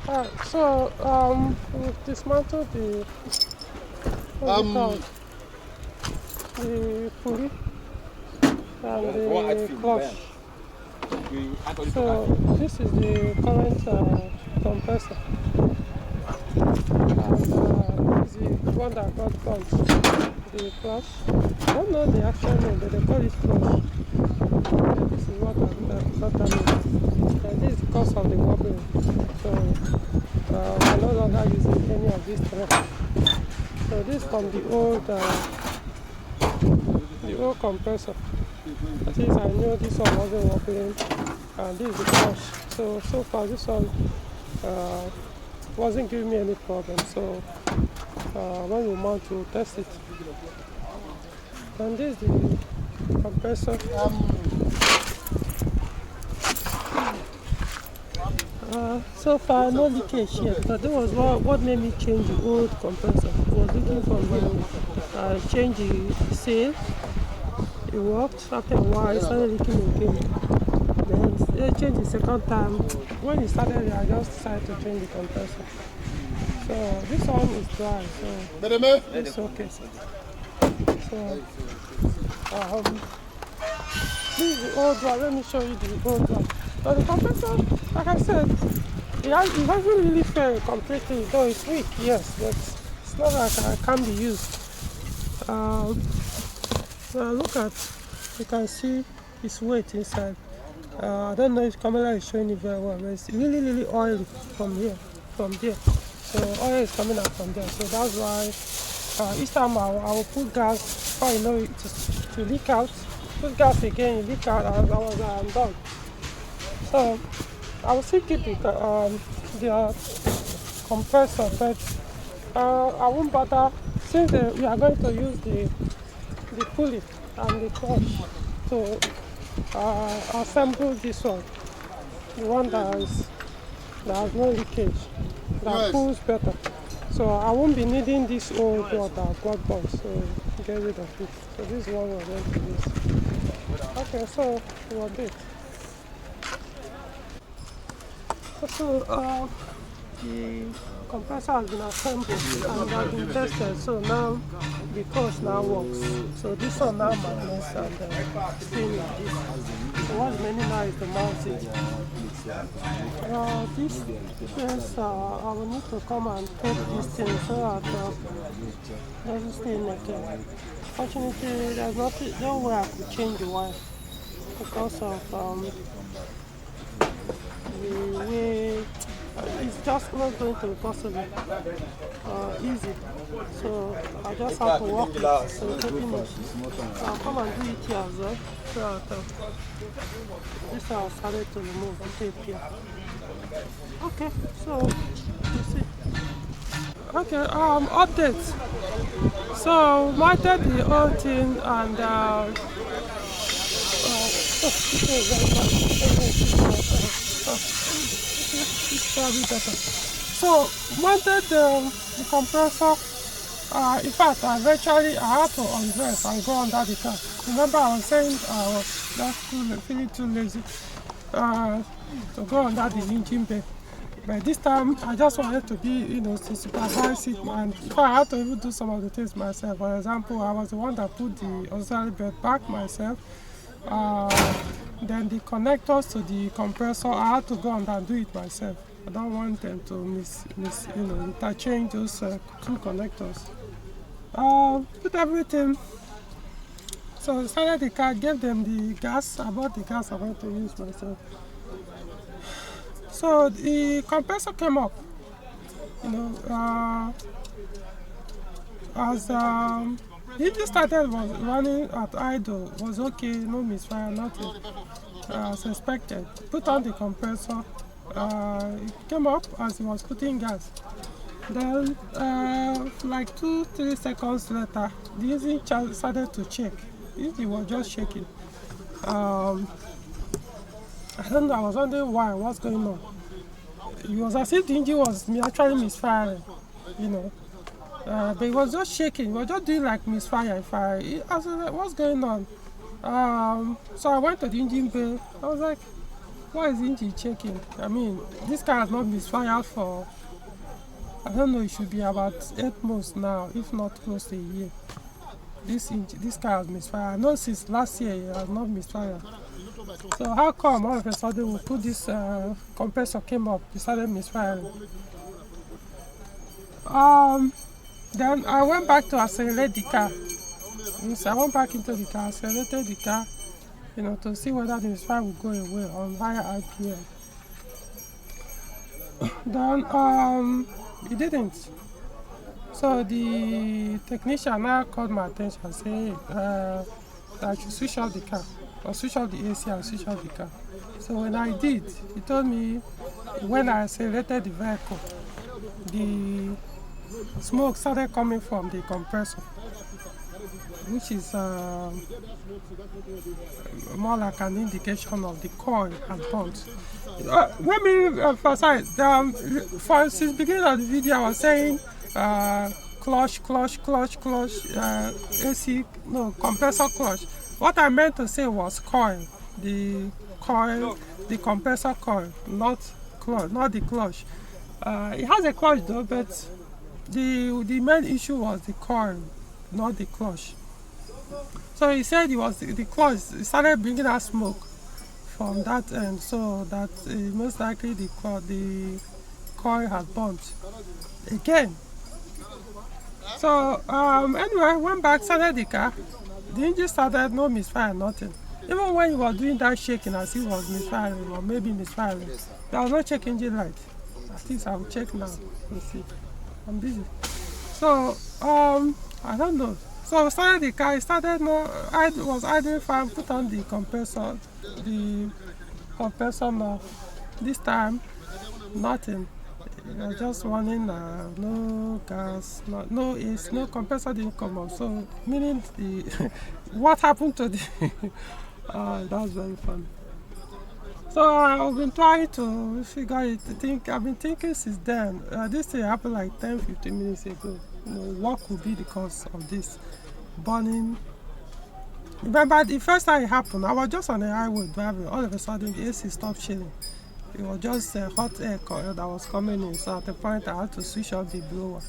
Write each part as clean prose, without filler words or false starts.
We dismantled what's it called? The pulley and the clutch. So this is the current compressor, and this is the one that got burnt. The clutch. I don't know the actual name, but they call it clutch. This is what got damaged. This is the cause of the wobbling. So we're no longer using any of these threads. So this is from the old compressor. At least I knew this one wasn't wobbling, and this is the clutch. So far this one wasn't giving me any problem. So when we mount, we'll test it. And this is the compressor. So far no leakage yet, but that was what made me change the old compressor. I was looking for the change the seal. It worked. After a while it started leaking again. Then I changed the second time. When it started, I just decided to change the compressor. So this one is dry, so it's okay. So this is the old one. Let me show you the old one. So the compressor, like I said, it hasn't really failed completely, though it's weak, yes, but it's not like it can be used. Look at, you can see its weight inside. I don't know if the camera is showing it very well, but it's really oily from there. So oil is coming out from there. So that's why each time I will put gas, before you know it to leak out. Put gas again, you leak out, I'm done. So I will still keep the compressor, but I won't bother since we are going to use the pulley and the clutch to assemble this one, the one that has no leakage, that pulls better. So I won't be needing this old one that got burnt, so get rid of it. So this is one we're going to use. Okay, so we're good. So the compressor has been assembled and has been tested, so now the course now works. So this one now minus and spin like this. So what's remaining now is the mount it. Yes, I will need to come and take this thing so that doesn't stay naked. Fortunately, there's no way I could change the wire because of the way it's just not going to be possible easy. So I just have to work it. So pretty much I'll come and do it here as well. So this I started to remove and tape here. Okay, so you see. Okay, update. So mounted the whole thing and probably better. So mounted the compressor. In fact, I had to undress and go under the car. Remember, I was saying I was feeling too lazy to go under the engine bay. But this time, I just wanted to be, to supervise it, and I had to even do some of the things myself. For example, I was the one that put the auxiliary belt back myself. Then the connectors to the compressor, I had to go under and do it myself. I don't want them to interchange those two connectors. Put everything. So I started the car, gave them the gas. I bought the gas I want to use myself. So the compressor came up, as the engine started was running at idle, was okay, no misfire, nothing as expected. Put on the compressor, it came up as it was putting gas. Then like 2-3 seconds later, the engine started to shake. The engine was just shaking. I don't know, I was wondering what's going on. It was as if the engine was actually misfiring, but it was just shaking. It was just doing like misfire. I was like, what's going on? So I went to the engine bay. I was like, Why is the engine checking? I mean, this car has not misfired for, I don't know, it should be about 8 months now, if not close to a year. This car has misfired. I know since last year it has not misfired. So how come all of a sudden we put this compressor came up, it started misfiring? Then I went back to accelerate the car. So I went back into the car, accelerated the car, to see whether the misfire would go away on higher RPM. Then it didn't. So the technician now called my attention and said that I should switch off the car, or switch off the AC and switch off the car. So when I did, he told me when I accelerated the vehicle, the smoke started coming from the compressor, which is more like an indication of the coil has burnt. Let me emphasize, since the beginning of the video I was saying clutch, AC, no, compressor clutch. What I meant to say was coil, the compressor coil, not the clutch. It has a clutch though, but the main issue was the coil, not the clutch. So he said it was the clutch. It started bringing out smoke from that end, so that most likely the coil has burnt again. So anyway, went back, started the car. The engine started, no misfire, nothing. Even when he was doing that shaking as he was misfiring, or maybe misfiring, there was no check engine light. At least I'll check now. Let's see. I'm busy. So I don't know. So I started the car. I was idling fine. Put on the compressor now. This time, nothing. Just running, no gas, no AC, no compressor didn't come up. So meaning what happened to the that's very fun. So I've been trying to figure it. I've been thinking since then. This thing happened like 10-15 minutes ago. What could be the cause of this burning? Remember the first time it happened, I was just on the highway driving. All of a sudden the AC stopped chilling. It was just a hot air coil that was coming in, so at the point I had to switch off the blower.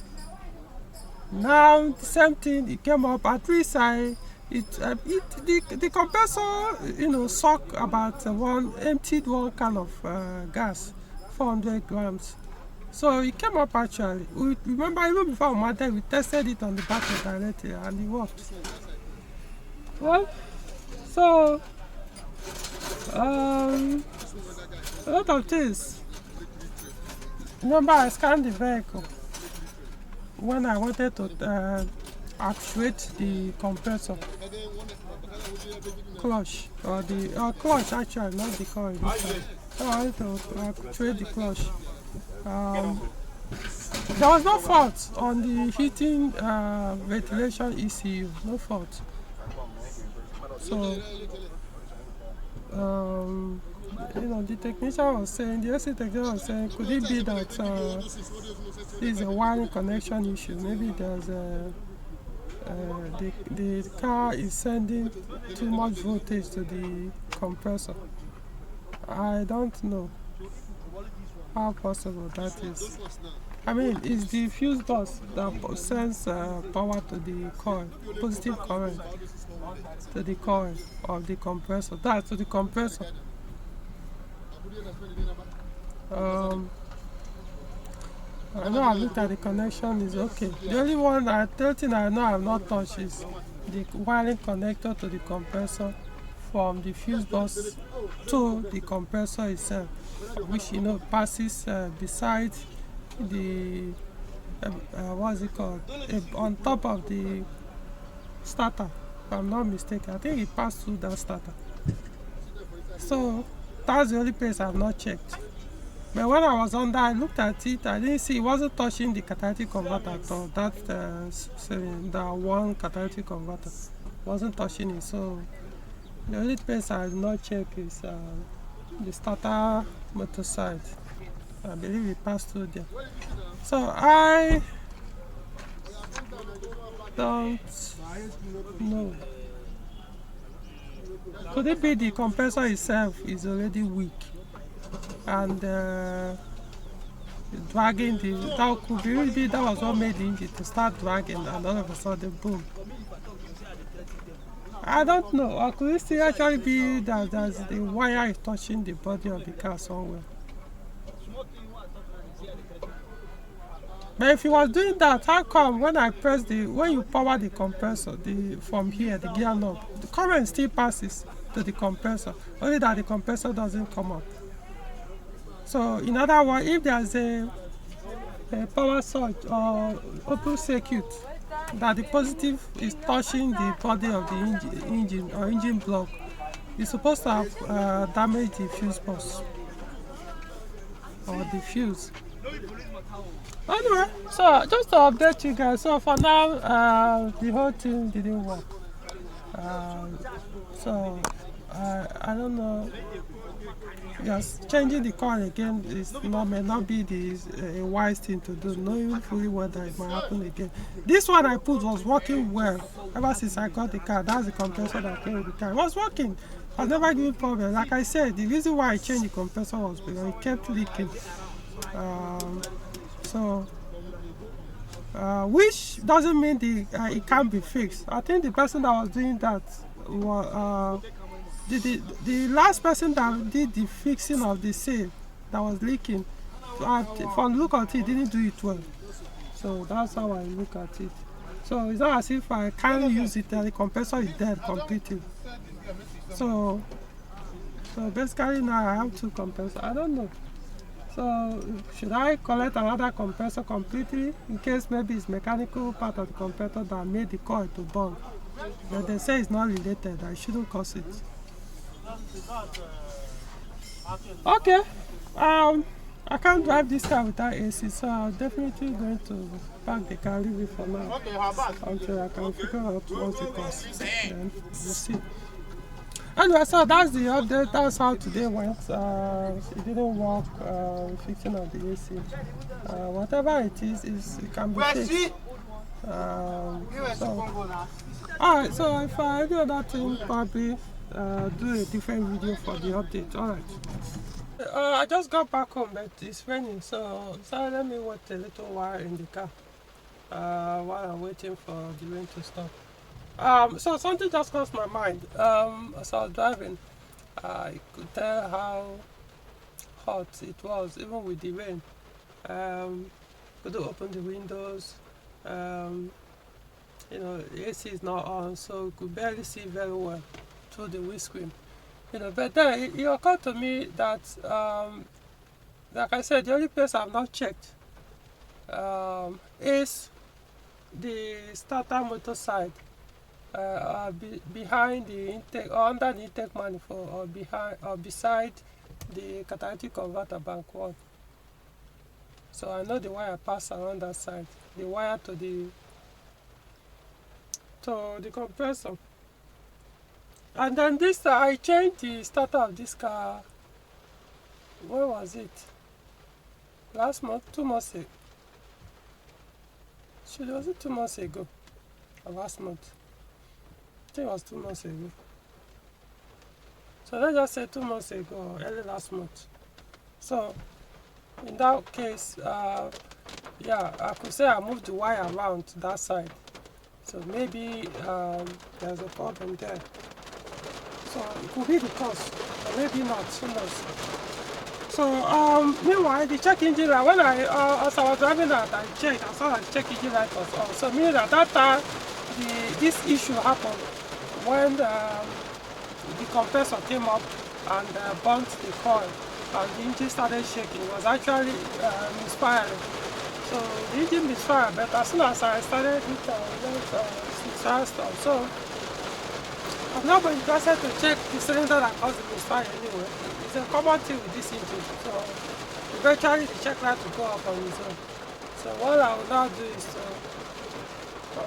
Now the same thing, it came up. At least the compressor, sucked about emptied one can of gas, 400 grams. So it came up actually. Remember, even before we mounted, we tested it on the battery directly, and it worked. Well, so a lot of things. Remember, I scanned the vehicle when I wanted to actuate the compressor clutch, or the clutch actually, not the coil. So I wanted to actuate the clutch. There was no fault on the heating ventilation ECU, no fault. So the technician was saying, the AC technician was saying, could it be that this is a wiring connection issue? Maybe there's the car is sending too much voltage to the compressor. I don't know how possible that is. I mean, it's the fuse box that sends power to the coil, positive current to the coil of the compressor. That's to the compressor. I know I looked at the connection, is okay. The only thing I know I've not touched is the wiring connector to the compressor from the fuse box to the compressor itself, which passes beside the what's it called, on top of the starter, if I'm not mistaken. I think it passed through that starter. So that's the only place I've not checked. But when I was on that, I looked at it, I didn't see, it wasn't touching the catalytic converter at all. The one catalytic converter wasn't touching it. So the only place I did not check is the starter motor side. I believe it passed through there. So I don't know. Could it be the compressor itself is already weak? and dragging that could be really, that was what made the engine to start dragging, and all of a sudden, boom. I don't know, or could it still actually be that the wire is touching the body of the car somewhere? But if he was doing that, how come when when you power the compressor, from here, the gear knob, the current still passes to the compressor, only that the compressor doesn't come up. So in other words, if there's a power surge or open circuit, that the positive is touching the body of the engine or engine block, it's supposed to have damaged the fuse box or the fuse. Anyway, so just to update you guys, so for now the whole thing didn't work. So I don't know, just changing the coil again may not be a wise thing to do, knowing fully well that it might happen again. This one I put was working well ever since I got the car. That's the compressor that came with the car. It was working. I was never giving problem. Like I said, the reason why I changed the compressor was because it kept leaking. Which doesn't mean it can't be fixed. I think the person that was doing that was the last person that did the fixing of the safe that was leaking. From the look at it, didn't do it well. So that's how I look at it. So it's not as if I can't use it and the compressor is dead completely. So basically now I have two compressors. I don't know. So should I collect another compressor completely in case maybe it's mechanical part of the compressor that made the coil to burn? But they say it's not related, I shouldn't cause it. Okay, I can't drive this car without AC, so I'm definitely going to park the car, leave it for now until I can figure out what's the cost. Then we'll see. Anyway, so that's the update. That's how today went. It didn't work, fixing of the AC. Whatever it is, it can be fixed. Alright, so if I do that thing, probably do a different video for the update. Alright. I just got back home, but it's raining, so let me wait a little while in the car while I'm waiting for the rain to stop. So something just crossed my mind. As I was driving, I could tell how hot it was, even with the rain. Could open the windows. The AC is not on, so you could barely see very well through the windscreen. But then it occurred to me that, like I said, the only place I've not checked is the starter motor side. Behind the intake or under the intake manifold, or behind or beside the catalytic converter bank one. So I know the wire passed around that side, the wire to the compressor. And then this I changed the starter of this car. Where was it? Last month, 2 months ago. Was it 2 months ago or last month? I think it was 2 months ago. So let's just say 2 months ago, early last month. So in that case, yeah, I could say I moved the wire around to that side. So maybe there's a problem there. So it could be the cause, or maybe not, who knows. So meanwhile, the check engine light, when as I was driving out, I checked, I saw that the check engine light was on. So meaning at that time, this issue happened when the compressor came up and burnt the coil and the engine started shaking. It was actually misfiring. So the engine misfired, but as soon as I started it, so I've not been interested to check the cylinder that caused the misfire anyway. It's a common thing with this engine. So eventually the check light will go up on its own. So what I will now do is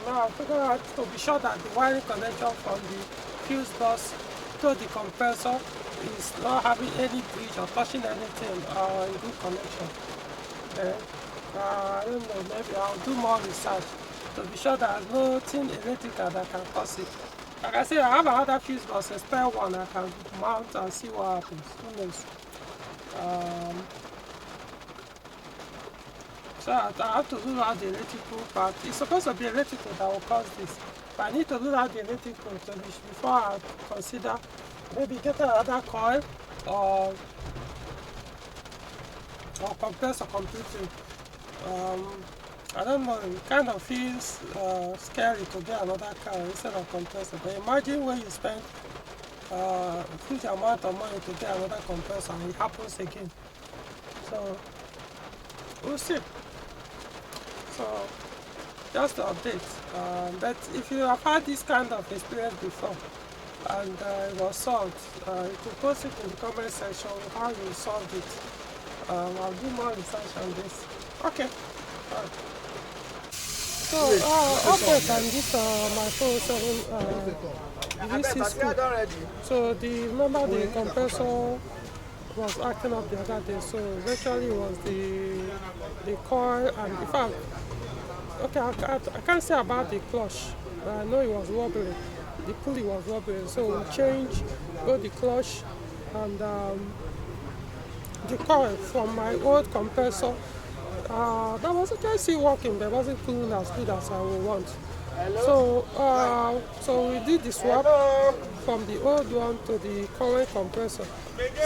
now I'll figure out to be sure that the wiring connection from the fuse box to the compressor is not having any breach or touching anything or in good connection. Then I don't know, maybe I'll do more research to be sure there's nothing electrical that can cause it. Like I said, I have another fuse box, a spare one I can mount and see what happens. Who knows? Um, so I have to rule out the electrical part. It's supposed to be electrical that will cause this. But I need to rule out the electrical before I consider maybe get another coil or compressor completely. I don't know, it kind of feels scary to get another car instead of compressor. But imagine when you spend a huge amount of money to get another compressor and it happens again. So we'll see. So just to update. But if you have had this kind of experience before and it was solved, you could post it in the comment section how you solved it. I'll do more research on this. Okay. Alright. So update on this my 407 VC Coupe. So remember the compressor was acting up the other day. So eventually it was the coil, and in fact, okay, I can't say about the clutch, but I know it was wobbling. The pulley was wobbling. So we changed both the clutch and the coil from my old compressor. That was okay, still working, but it wasn't cooling as good as I would want. So we did the swap from the old one to the current compressor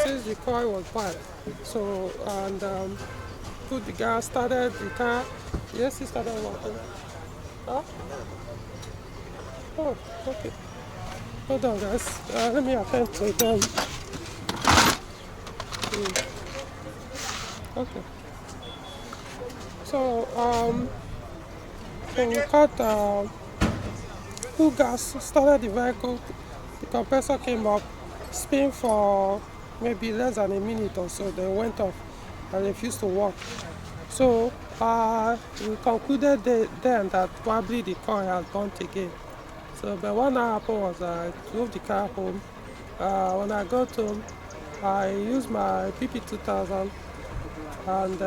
since the coil was bad. So and put the gas, started the car. Yes, it started working. Huh? Oh, okay. Hold on, guys. Let me attend to them. Okay. So we cut full gas, started the vehicle, the compressor came up, spin for maybe less than a minute or so, then went off and refused to work. So we concluded then that probably the coil had burnt again. So but what now happened was I drove the car home. When I got home, I used my PP2000 and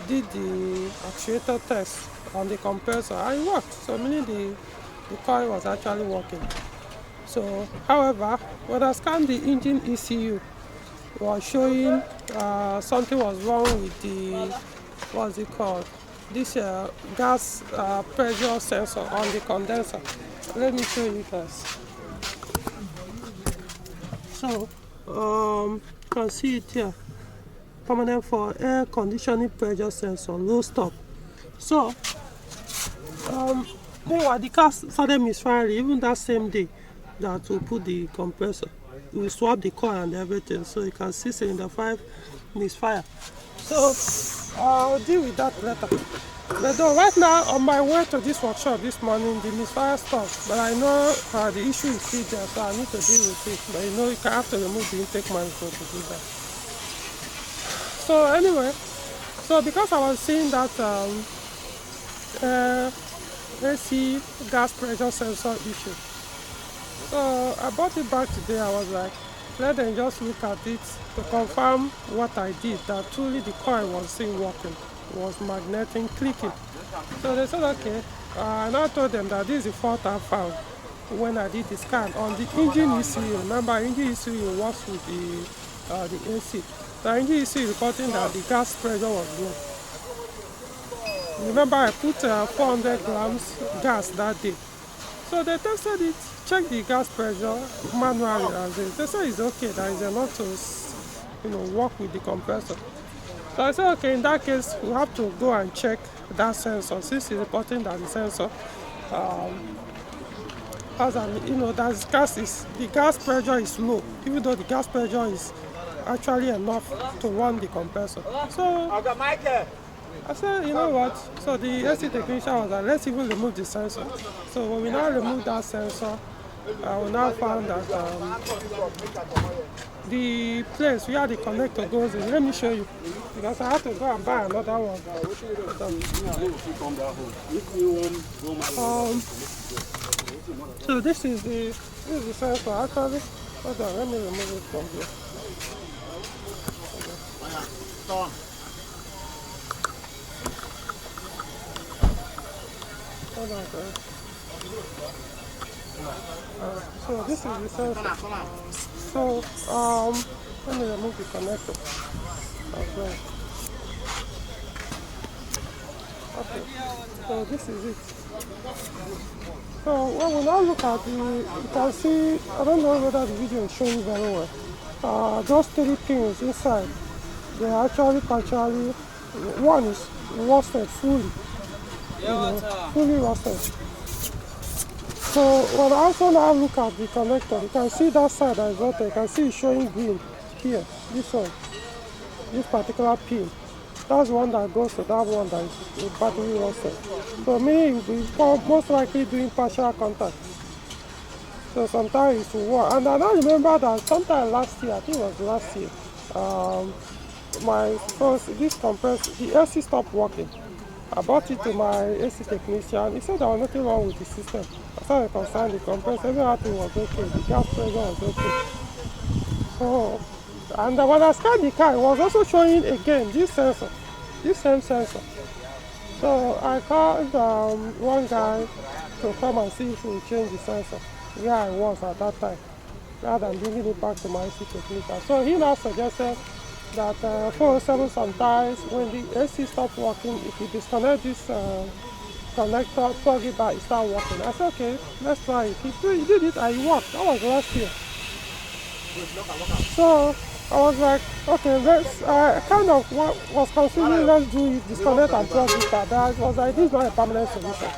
did the actuator test on the compressor, and it worked. So meaning the coil was actually working. So however, when I scanned the engine ECU, it was showing something was wrong with the, what's it called, this gas pressure sensor on the condenser. Let me show you guys. So you can see it here, permanent for air conditioning pressure sensor, low stop. So meanwhile the car started misfiring even that same day that we put the compressor. We swapped the coil and everything, so you can see cylinder 5 misfire. So I'll deal with that later. But though right now on my way to this workshop this morning, the misfire stopped. But I know the issue is still there, so I need to deal with it. But you know, you can have to remove the intake manifold to do that. So anyway, so because I was seeing that AC gas pressure sensor issue, so I brought it back today. I was like, let them just look at it to confirm what I did, that truly the coil was still working, was magnetic clicking. So they said okay, and I told them that this is the fault I found when I did the scan on the engine ECU. Remember, engine ECU works with the AC. The engine ECU reporting that the gas pressure was low. Remember, I put 400 grams gas that day. So they tested it, checked the gas pressure manually, and they said it's okay, that is enough to work with the compressor. So I said okay, in that case we have to go and check that sensor, since it's reporting that the sensor has an, that the gas pressure is low, even though the gas pressure is actually enough to run the compressor. So I said, you know what? So the AC technician was like, let's even remove the sensor. So when we now removed that sensor, we now found that the place where the connector goes in, let me show you, because I have to go and buy another one. So this is the sensor actually. Hold on, let me remove it from here. Hold on, guys. So this is the sensor. So Let me remove the connector as well. Okay, so this is it. So when we now look at you can see, I don't know whether the video is showing very well. Those 3 pins inside, they are actually partially, one is rusted fully, fully rusted. So when I also now look at the connector, you can see that side that is rusted, you can see it's showing green here, this one, this particular pin. That's the one that goes to that one that is battery rusted. So me, will be most likely doing partial contact. So sometimes it will work. And I don't remember that sometime last year, I think it was last year, my first, this compressor, the AC stopped working. I brought it to my AC technician. He said there was nothing wrong with the system. As far as I concerned, the compressor, everything was okay. The gas pressure was okay. So, and when I scanned the car, it was also showing again this sensor, this same sensor. So I called one guy to come and see if we would change the sensor where I was at that time, rather than bringing it back to my AC technician. So he now suggested that 407 sometimes when the AC stops working, if you disconnect this connector, plug it back, it starts working. I said, okay, let's try it. He did it and it worked. That was last year. So I was like, okay, let's, kind of was considering let's do it, disconnect and plug it back. But I was like, this is not a permanent solution.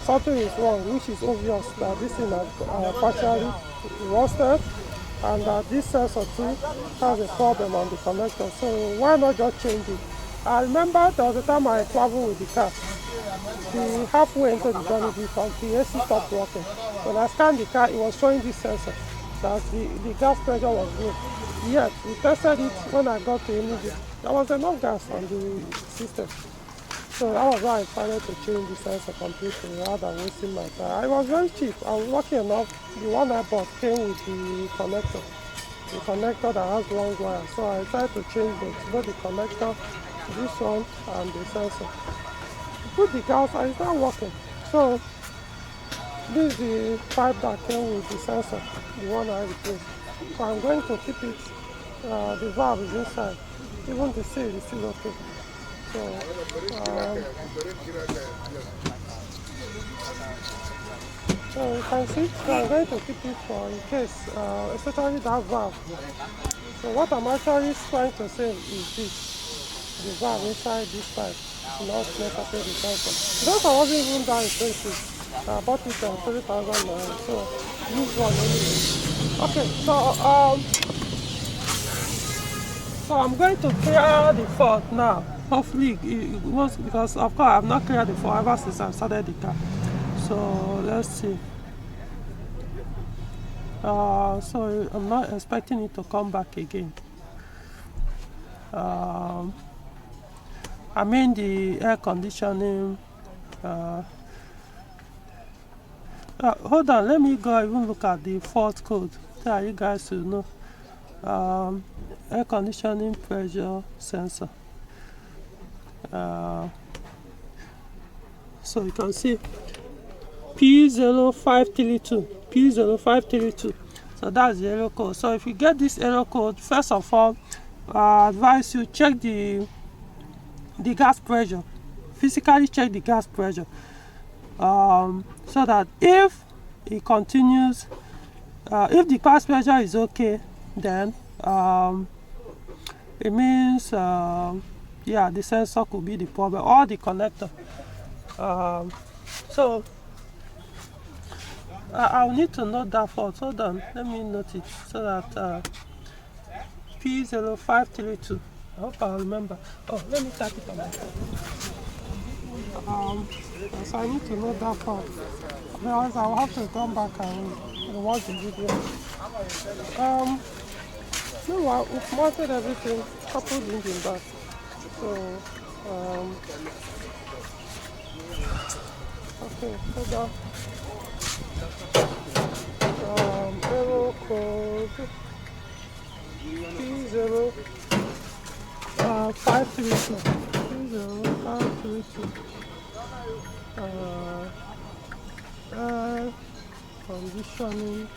Something is wrong, which is obvious that this thing is partially rusted and that this sensor too has a problem on the connector. So why not just change it? I remember there was a time I traveled with the car. Halfway into the journey, the AC stopped working. When I scanned the car, it was showing this sensor that the gas pressure was good. Yet, we tested it when I got to immediate. There was enough gas on the system. So that was why I decided to change the sensor completely rather than wasting my time. It was very cheap. I was lucky enough, the one I bought came with the connector that has long wire. So I decided to change both the connector, this one, and the sensor. Put the gas and it's not working. So this is the pipe that came with the sensor, the one I replaced. So I'm going to keep it, the valve is inside. Even the seal is still okay. So, so you can see, so I'm going to keep it for in case, especially that valve. So what I'm actually trying to say is this, the valve inside this pipe, not necessarily the sensor. Because I wasn't even that expensive. I bought it for 3,000 naira, so use one anyway. Okay, so I'm going to clear the fault now. Hopefully it was, because of course I've not cleared the fault ever since I started the car. So let's see. So I'm not expecting it to come back again. I mean the air conditioning. Hold on, let me go even look at the fault code. Tell you guys to know. Air conditioning pressure sensor. So you can see P0532. So that's the error code. So if you get this error code, first of all, I advise you check the gas pressure. Physically check the gas pressure. So that if it continues, if the gas pressure is okay, then it means yeah, the sensor could be the problem or the connector. So I'll need to note that fault. Hold on, let me note it so that P0532. I hope I'll remember. Oh, let me type it on my phone. So I need to note that fault. Otherwise I'll have to come back and watch the video. No, we've mounted everything, coupled engine back. So, okay, hold on. Error code P0532. Air conditioning.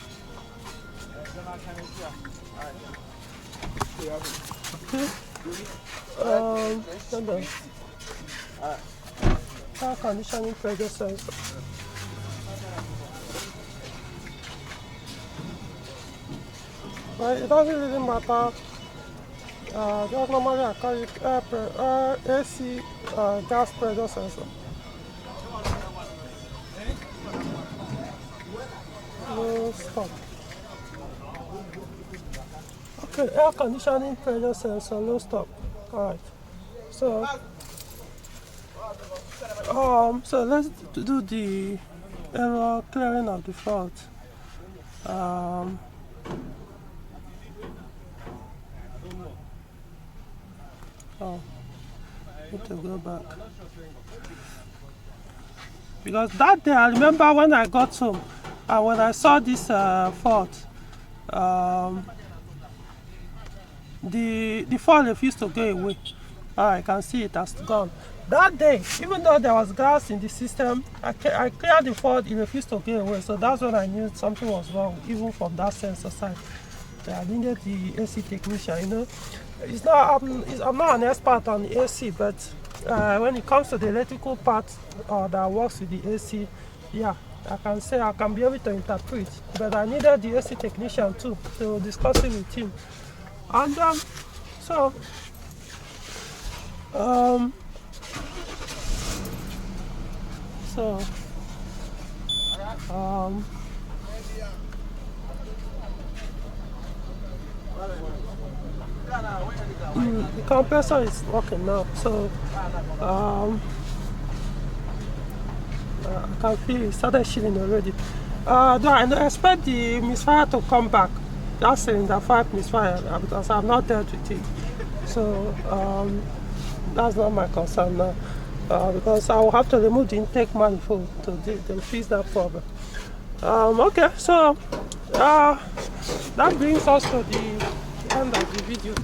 Okay. And then air conditioning pressure sensor. But it doesn't really matter. Just normally I carry AC gas pressure sensor. No stop. Okay, air conditioning pressure sensor, no stop. Alright. So so let's do the error clearing of the fault. Need to go back. Because that day I remember when I got home and when I saw this fault, the fault refused to go away. I can see it has gone. That day, even though there was gas in the system, I cleared the fault, it refused to go away. So that's when I knew something was wrong, even from that sensor side. I needed the AC technician, you know. It's not, I'm not an expert on the AC, but when it comes to the electrical part that works with the AC, yeah, I can say I can be able to interpret. But I needed the AC technician too, to discuss it with him. And the compressor is working now, so I can feel it started shielding already. Though I expect the misfire to come back. That cylinder 5 misfire, because I've not dealt with it. So that's not my concern now, because I will have to remove the intake manifold to fix that problem. Okay, so that brings us to the end of the video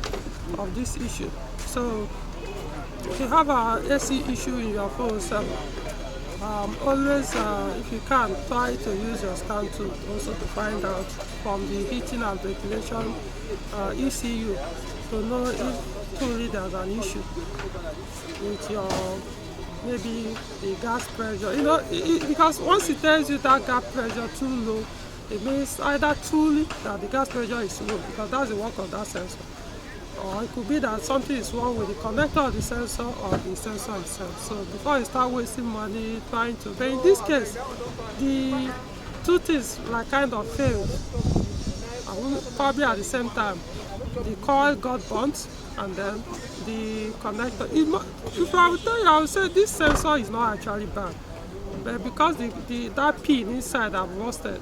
of this issue. So if you have an AC issue in your phone, always, if you can, try to use your scan tool also to find out from the heating and ventilation ECU to know if truly there's an issue with your, maybe the gas pressure. You know, because once it tells you that gas pressure too low, it means either truly that the gas pressure is low, because that's the work of that sensor. Or it could be that something is wrong with the connector of the sensor or the sensor itself. So before you start wasting money trying to, but in this case, the two things like kind of failed. Probably at the same time, the coil got burnt and then the connector. If I would tell you, I would say this sensor is not actually bad, but because that pin inside have rusted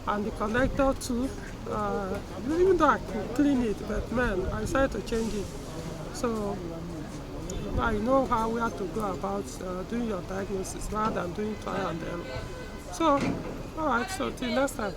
and the connector too. Even though I could clean it, but man, I decided to change it. So I know how we have to go about doing your diagnosis rather than doing trial and error. So, alright, so till next time.